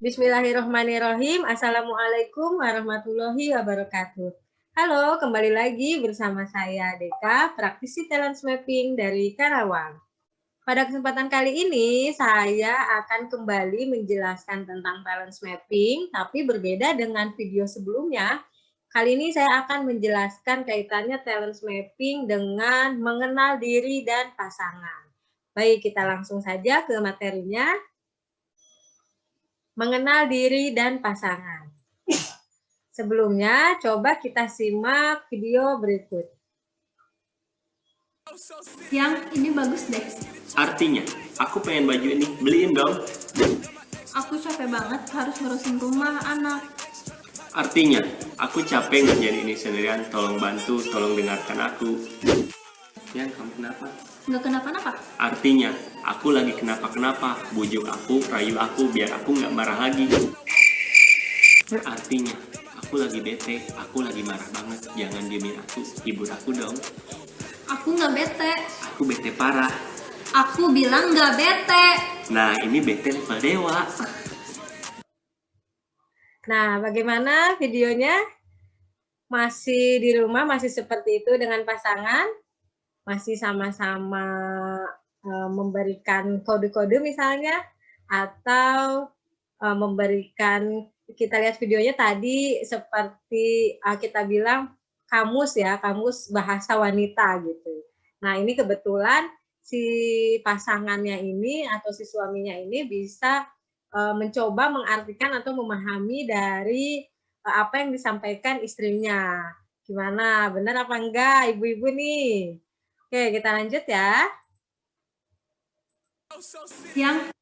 Bismillahirrahmanirrahim. Assalamualaikum warahmatullahi wabarakatuh. Halo, kembali lagi bersama saya Deka, praktisi talent mapping dari Karawang. Pada kesempatan kali ini, saya akan kembali menjelaskan tentang talent mapping, tapi berbeda dengan video sebelumnya. Kali ini saya akan menjelaskan kaitannya talent mapping dengan mengenal diri dan pasangan. Baik, kita langsung saja ke materinya. Mengenal diri dan pasangan. Sebelumnya, coba kita simak video berikut. Yang ini bagus deh. Artinya, aku pengen baju ini, beliin dong. Aku capek banget harus ngurusin rumah, anak. Artinya, aku capek ngerjain ini sendirian, tolong bantu, tolong dengarkan aku. Yang kamu kenapa? Nggak kenapa-napa. Artinya, aku lagi kenapa-kenapa, bujuk aku, rayu aku, biar aku nggak marah lagi. Artinya, aku lagi bete, aku lagi marah banget, jangan diemin aku, hibur aku dong. Aku nggak bete. Aku bete parah. Aku bilang nggak bete. Nah, ini bete level dewa. Nah, bagaimana videonya? Masih di rumah, masih seperti itu dengan pasangan? Masih sama-sama memberikan kode-kode misalnya? Atau memberikan, kita lihat videonya tadi seperti kita bilang kamus ya, kamus bahasa wanita gitu. Nah, ini kebetulan si pasangannya ini atau si suaminya ini bisa mencoba mengartikan atau memahami dari apa yang disampaikan istrinya. Gimana? Benar apa enggak ibu-ibu nih? Oke, kita lanjut ya. Yang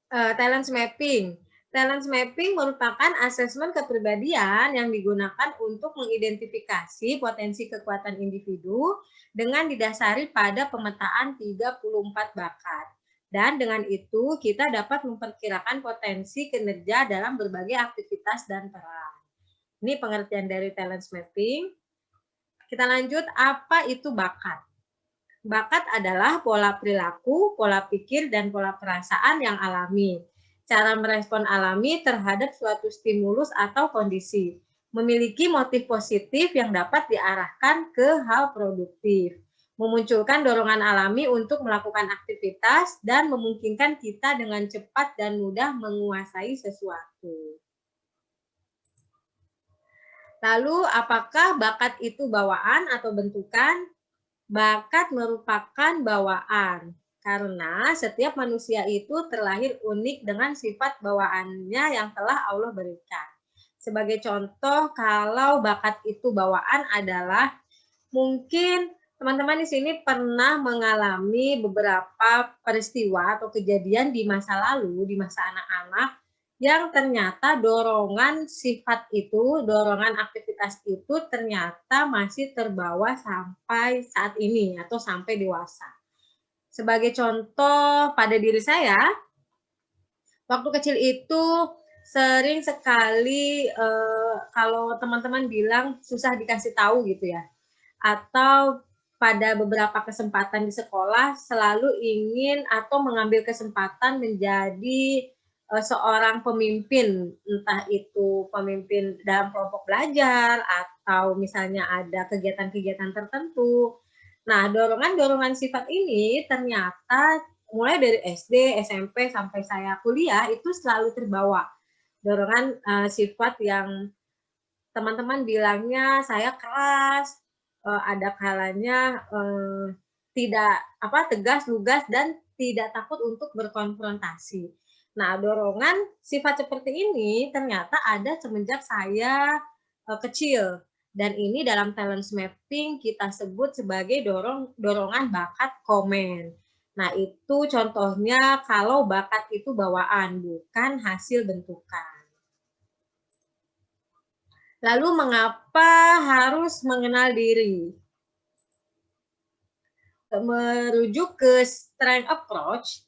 Talent mapping. Talent mapping merupakan asesmen kepribadian yang digunakan untuk mengidentifikasi potensi kekuatan individu dengan didasari pada pemetaan 34 bakat. Dan dengan itu kita dapat memperkirakan potensi kinerja dalam berbagai aktivitas dan peran. Ini pengertian dari talent mapping. Kita lanjut, apa itu bakat? Bakat adalah pola perilaku, pola pikir, dan pola perasaan yang alami. Cara merespon alami terhadap suatu stimulus atau kondisi. Memiliki motif positif yang dapat diarahkan ke hal produktif. Memunculkan dorongan alami untuk melakukan aktivitas dan memungkinkan kita dengan cepat dan mudah menguasai sesuatu. Lalu, apakah bakat itu bawaan atau bentukan? Bakat merupakan bawaan, karena setiap manusia itu terlahir unik dengan sifat bawaannya yang telah Allah berikan. Sebagai contoh, kalau bakat itu bawaan adalah mungkin teman-teman di sini pernah mengalami beberapa peristiwa atau kejadian di masa lalu, di masa anak-anak, yang ternyata dorongan sifat itu, dorongan aktivitas itu ternyata masih terbawa sampai saat ini atau sampai dewasa. Sebagai contoh pada diri saya, waktu kecil itu sering sekali kalau teman-teman bilang susah dikasih tahu gitu ya, atau pada beberapa kesempatan di sekolah selalu ingin atau mengambil kesempatan menjadi seorang pemimpin, entah itu pemimpin dalam kelompok belajar atau misalnya ada kegiatan-kegiatan tertentu. Nah, dorongan-dorongan sifat ini ternyata mulai dari SD, SMP sampai saya kuliah itu selalu terbawa. Dorongan sifat yang teman-teman bilangnya saya keras, ada kalanya tidak tegas, lugas, dan tidak takut untuk berkonfrontasi. Nah, dorongan sifat seperti ini ternyata ada semenjak saya kecil, dan ini dalam talent mapping kita sebut sebagai dorongan bakat komen. Nah, itu contohnya kalau bakat itu bawaan, bukan hasil bentukan. Lalu mengapa harus mengenal diri? Merujuk ke strength approach,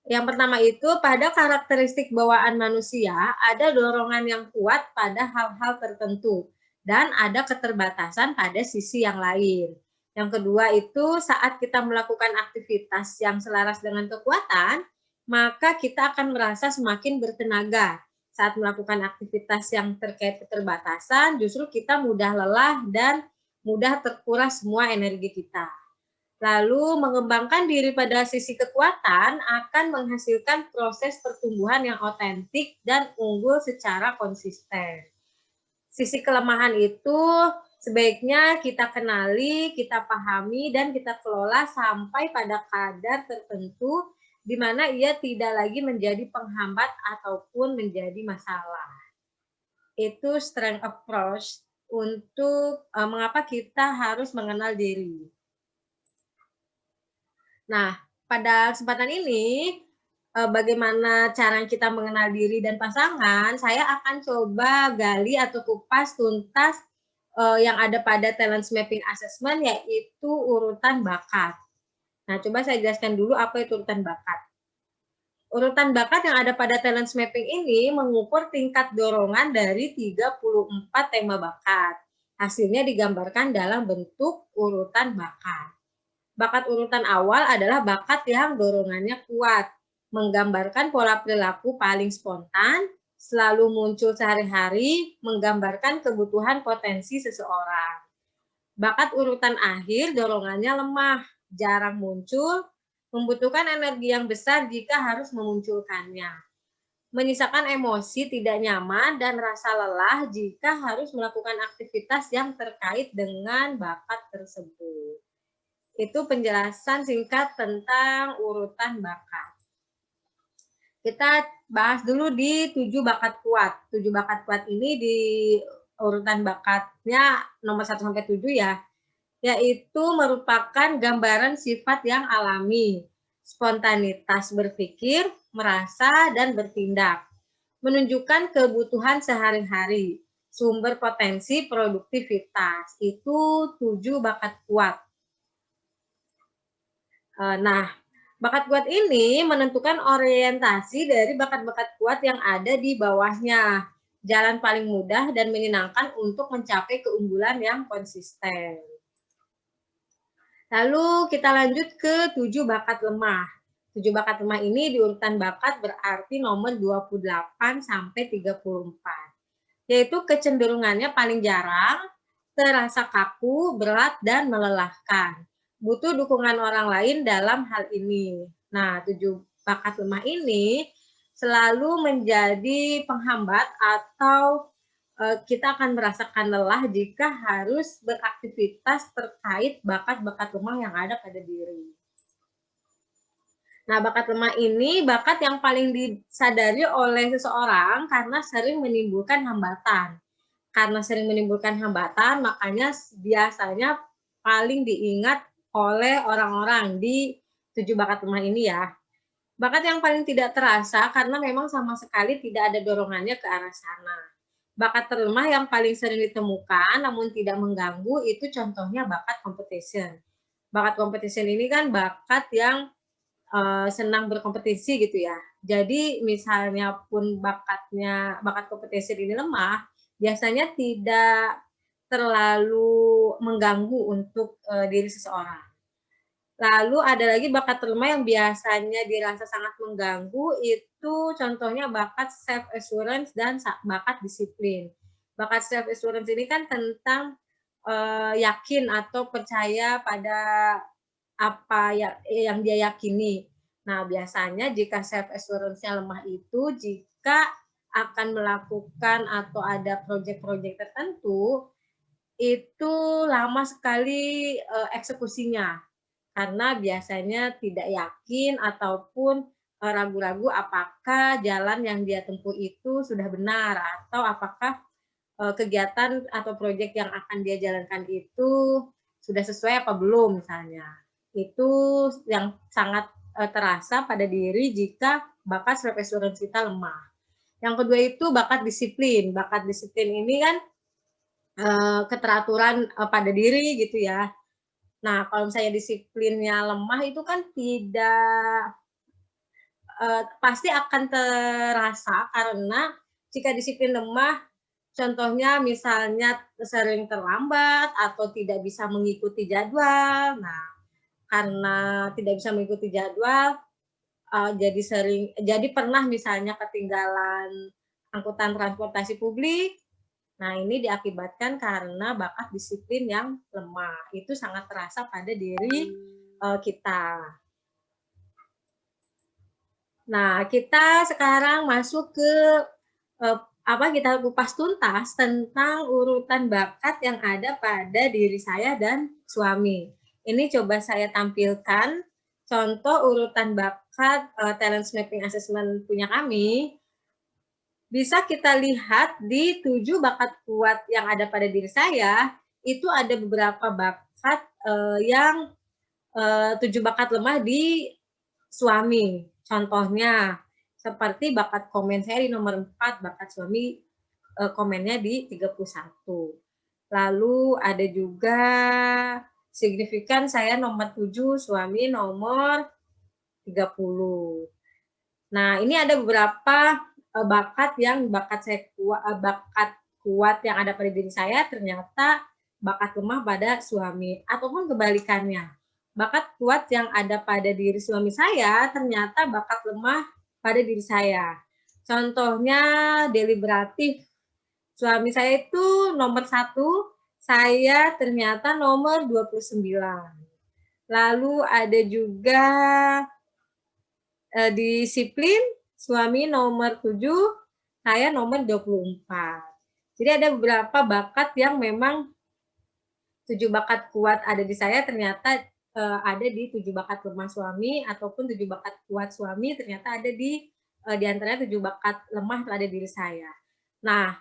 yang pertama itu pada karakteristik bawaan manusia ada dorongan yang kuat pada hal-hal tertentu dan ada keterbatasan pada sisi yang lain. Yang kedua itu saat kita melakukan aktivitas yang selaras dengan kekuatan, maka kita akan merasa semakin bertenaga. Saat melakukan aktivitas yang terkait keterbatasan, justru kita mudah lelah dan mudah terkuras semua energi kita. Lalu mengembangkan diri pada sisi kekuatan akan menghasilkan proses pertumbuhan yang otentik dan unggul secara konsisten. Sisi kelemahan itu sebaiknya kita kenali, kita pahami, dan kita kelola sampai pada kadar tertentu di mana ia tidak lagi menjadi penghambat ataupun menjadi masalah. Itu strength approach untuk mengapa kita harus mengenal diri. Nah, pada kesempatan ini, bagaimana cara kita mengenal diri dan pasangan, saya akan coba gali atau kupas tuntas yang ada pada Talent Mapping Assessment, yaitu urutan bakat. Nah, coba saya jelaskan dulu apa itu urutan bakat. Urutan bakat yang ada pada Talent Mapping ini mengukur tingkat dorongan dari 34 tema bakat. Hasilnya digambarkan dalam bentuk urutan bakat. Bakat urutan awal adalah bakat yang dorongannya kuat, menggambarkan pola perilaku paling spontan, selalu muncul sehari-hari, menggambarkan kebutuhan potensi seseorang. Bakat urutan akhir dorongannya lemah, jarang muncul, membutuhkan energi yang besar jika harus memunculkannya. Menyisakan emosi tidak nyaman dan rasa lelah jika harus melakukan aktivitas yang terkait dengan bakat tersebut. Itu penjelasan singkat tentang urutan bakat. Kita bahas dulu di 7 bakat kuat. 7 bakat kuat ini di urutan bakatnya nomor 1 sampai 7 ya, yaitu merupakan gambaran sifat yang alami, spontanitas berpikir, merasa, dan bertindak, menunjukkan kebutuhan sehari-hari, sumber potensi produktivitas. Itu 7 bakat kuat. Nah, bakat kuat ini menentukan orientasi dari bakat-bakat kuat yang ada di bawahnya. Jalan paling mudah dan menyenangkan untuk mencapai keunggulan yang konsisten. Lalu kita lanjut ke 7 bakat lemah. 7 bakat lemah ini di urutan bakat berarti nomor 28 sampai 34. Yaitu kecenderungannya paling jarang, terasa kaku, berat, dan melelahkan. Butuh dukungan orang lain dalam hal ini. Nah, 7 bakat lemah ini selalu menjadi penghambat atau kita akan merasakan lelah jika harus beraktivitas terkait bakat-bakat lemah yang ada pada diri. Nah, bakat lemah ini bakat yang paling disadari oleh seseorang karena sering menimbulkan hambatan. Karena sering menimbulkan hambatan, makanya biasanya paling diingat oleh orang-orang di 7 bakat lemah ini ya. Bakat yang paling tidak terasa karena memang sama sekali tidak ada dorongannya ke arah sana. Bakat terlemah yang paling sering ditemukan namun tidak mengganggu itu contohnya bakat competition. Bakat competition ini kan bakat yang senang berkompetisi gitu ya. Jadi misalnya pun bakat competition ini lemah, biasanya tidak terlalu mengganggu untuk diri seseorang. Lalu ada lagi bakat terlemah yang biasanya dirasa sangat mengganggu, itu contohnya bakat self assurance dan bakat disiplin. Bakat self assurance ini kan tentang yakin atau percaya pada apa yang dia yakini. Nah, biasanya jika self assurance-nya lemah itu jika akan melakukan atau ada proyek-proyek tertentu, itu lama sekali eksekusinya. Karena biasanya tidak yakin ataupun ragu-ragu apakah jalan yang dia tempuh itu sudah benar atau apakah kegiatan atau proyek yang akan dia jalankan itu sudah sesuai apa belum misalnya. Itu yang sangat terasa pada diri jika bakat self assurance kita lemah. Yang kedua itu bakat disiplin. Bakat disiplin ini kan keteraturan pada diri gitu ya. Nah, kalau misalnya disiplinnya lemah itu kan tidak pasti akan terasa karena jika disiplin lemah, contohnya misalnya sering terlambat atau tidak bisa mengikuti jadwal. Nah, karena tidak bisa mengikuti jadwal, jadi pernah misalnya ketinggalan angkutan transportasi publik. Nah, ini diakibatkan karena bakat disiplin yang lemah. Itu sangat terasa pada diri kita. Nah, kita sekarang masuk ke kita kupas tuntas tentang urutan bakat yang ada pada diri saya dan suami. Ini coba saya tampilkan contoh urutan bakat talent mapping assessment punya kami. Bisa kita lihat di 7 bakat kuat yang ada pada diri saya, itu ada beberapa bakat yang 7 bakat lemah di suami. Contohnya, seperti bakat komen saya di nomor 4, bakat suami komennya di 31. Lalu ada juga signifikan saya nomor 7, suami nomor 30. Nah, ini ada beberapa bakat kuat yang ada pada diri saya ternyata bakat lemah pada suami, ataupun kebalikannya. Bakat kuat yang ada pada diri suami saya ternyata bakat lemah pada diri saya. Contohnya deliberatif. Suami saya itu nomor 1, saya ternyata nomor 29. Lalu ada juga disiplin, suami nomor 7, saya nomor 24. Jadi ada beberapa bakat yang memang 7 bakat kuat ada di saya ternyata ada di 7 bakat lemah suami, ataupun 7 bakat kuat suami ternyata ada di antaranya 7 bakat lemah pada diri saya. Nah,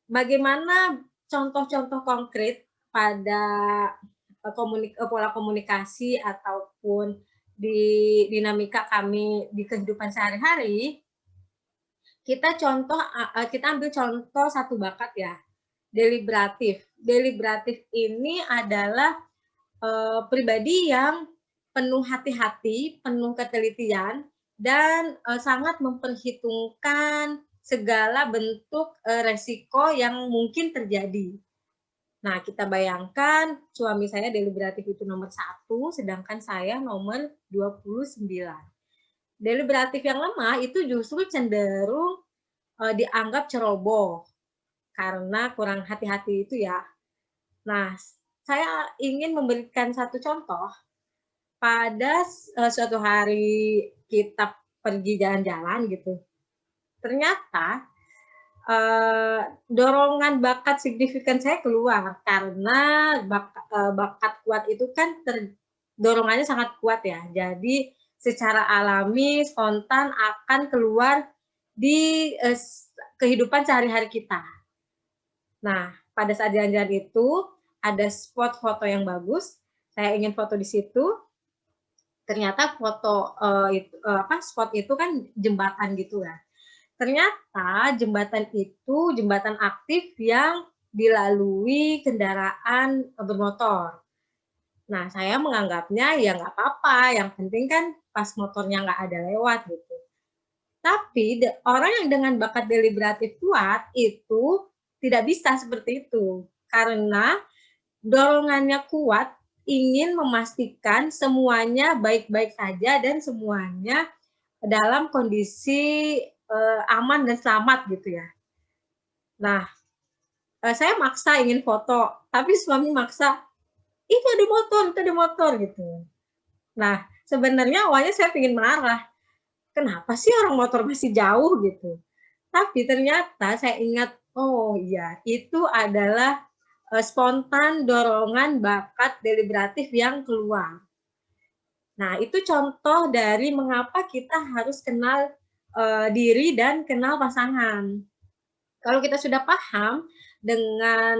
bagaimana contoh-contoh konkret pada pola komunikasi ataupun di dinamika kami di kehidupan sehari-hari, kita ambil contoh satu bakat ya, deliberatif. Deliberatif ini adalah pribadi yang penuh hati-hati, penuh ketelitian, dan sangat memperhitungkan segala bentuk resiko yang mungkin terjadi. Nah, kita bayangkan suami saya deliberatif itu nomor 1, sedangkan saya nomor 29. Deliberatif yang lemah itu justru cenderung dianggap ceroboh karena kurang hati-hati itu ya. Nah, saya ingin memberikan satu contoh. Pada suatu hari kita pergi jalan-jalan gitu, ternyata dorongan bakat signifikan saya keluar karena bakat kuat itu kan dorongannya sangat kuat ya. Jadi secara alami, spontan akan keluar di kehidupan sehari-hari kita. Nah, pada saat jalan-jalan itu ada spot foto yang bagus, saya ingin foto di situ. Ternyata spot itu kan jembatan gitu ya. Ternyata jembatan itu jembatan aktif yang dilalui kendaraan bermotor. Nah, saya menganggapnya ya nggak apa-apa, yang penting kan pas motornya nggak ada lewat gitu. Tapi orang yang dengan bakat deliberatif kuat itu tidak bisa seperti itu. Karena dorongannya kuat, ingin memastikan semuanya baik-baik saja dan semuanya dalam kondisi aman dan selamat gitu ya. Nah, saya maksa ingin foto, tapi suami maksa, itu ada motor gitu. Nah, sebenarnya awalnya saya ingin marah, kenapa sih orang motor masih jauh gitu. Tapi ternyata saya ingat, oh iya, itu adalah spontan dorongan bakat deliberatif yang keluar. Nah, itu contoh dari mengapa kita harus kenal diri dan kenal pasangan. Kalau kita sudah paham dengan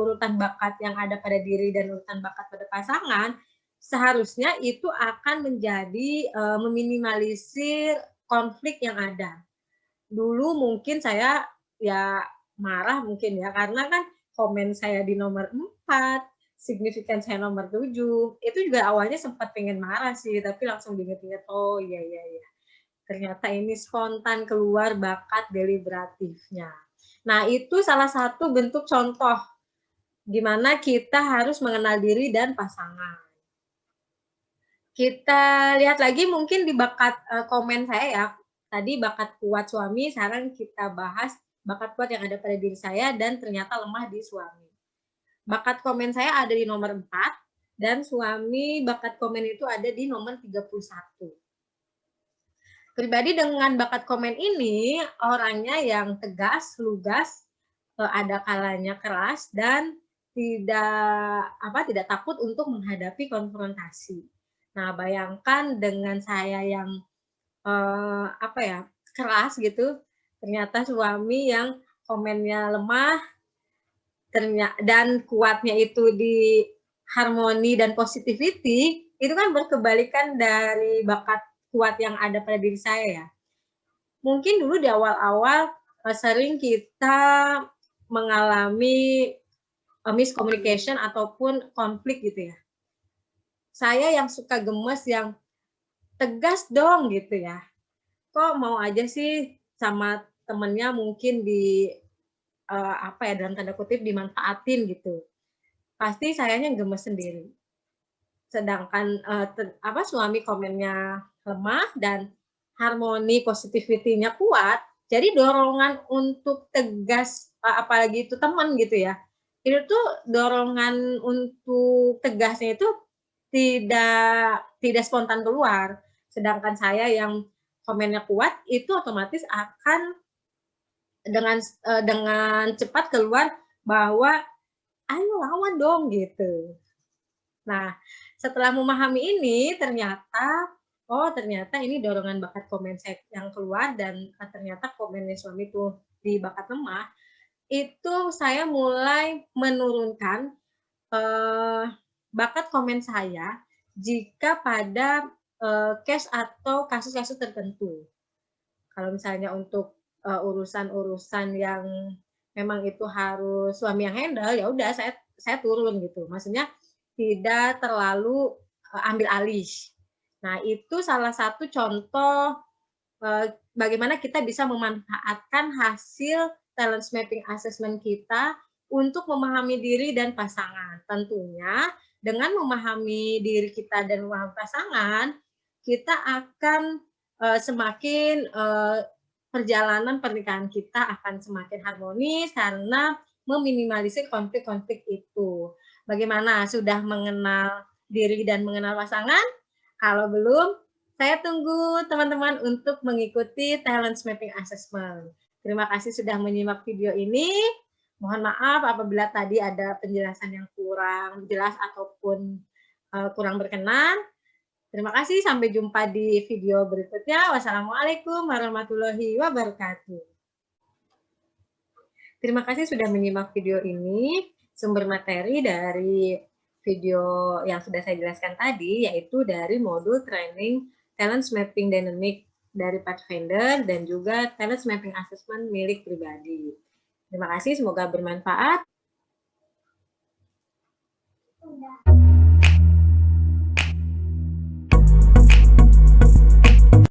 urutan bakat yang ada pada diri dan urutan bakat pada pasangan, seharusnya itu akan menjadi meminimalisir konflik yang ada. Dulu mungkin saya ya marah mungkin ya, karena kan komen saya di nomor 4, signifikan saya nomor 7, itu juga awalnya sempat pengen marah sih, tapi langsung diinget-inget, oh iya. Ternyata ini spontan keluar bakat deliberatifnya. Nah, itu salah satu bentuk contoh gimana kita harus mengenal diri dan pasangan. Kita lihat lagi mungkin di bakat komen saya ya. Tadi bakat kuat suami, sekarang kita bahas bakat kuat yang ada pada diri saya dan ternyata lemah di suami. Bakat komen saya ada di nomor 4 dan suami bakat komen itu ada di nomor 31. Pribadi dengan bakat komen ini orangnya yang tegas, lugas, ada kalanya keras dan tidak takut untuk menghadapi konfrontasi. Nah, bayangkan dengan saya yang keras gitu, ternyata suami yang komennya lemah, dan kuatnya itu di harmoni dan positivity, itu kan berkebalikan dari bakat kuat yang ada pada diri saya ya. Mungkin dulu di awal-awal sering kita mengalami miscommunication ataupun konflik gitu ya. Saya yang suka gemes, yang tegas dong gitu ya. Kok mau aja sih sama temennya mungkin dalam tanda kutip dimanfaatin gitu. Pasti sayanya gemes sendiri. Sedangkan suami komennya lemah dan harmoni positivity-nya kuat, jadi dorongan untuk tegas, apalagi itu teman gitu ya, itu tuh dorongan untuk tegasnya itu tidak spontan keluar. Sedangkan saya yang komennya kuat, itu otomatis akan dengan cepat keluar bahwa, "Ayo lawan dong," gitu. Nah, setelah memahami ini ternyata ini dorongan bakat komen saya yang keluar dan ternyata komennya suami itu di bakat lemah, itu saya mulai menurunkan bakat komen saya jika pada case atau kasus-kasus tertentu. Kalau misalnya untuk urusan-urusan yang memang itu harus suami yang handle, ya udah saya turun gitu. Maksudnya tidak terlalu ambil alih. Nah, itu salah satu contoh bagaimana kita bisa memanfaatkan hasil talent mapping assessment kita untuk memahami diri dan pasangan. Tentunya dengan memahami diri kita dan memahami pasangan, kita akan semakin perjalanan pernikahan kita akan semakin harmonis karena meminimalisir konflik-konflik itu. Bagaimana? Sudah mengenal diri dan mengenal pasangan? Kalau belum, saya tunggu teman-teman untuk mengikuti talent mapping assessment. Terima kasih sudah menyimak video ini. Mohon maaf apabila tadi ada penjelasan yang kurang jelas ataupun kurang berkenan. Terima kasih, sampai jumpa di video berikutnya. Wassalamualaikum warahmatullahi wabarakatuh. Terima kasih sudah menyimak video ini. Sumber materi dari video yang sudah saya jelaskan tadi, yaitu dari modul training Talent Mapping Dynamic dari Pathfinder dan juga Talent Mapping Assessment milik pribadi. Terima kasih, semoga bermanfaat.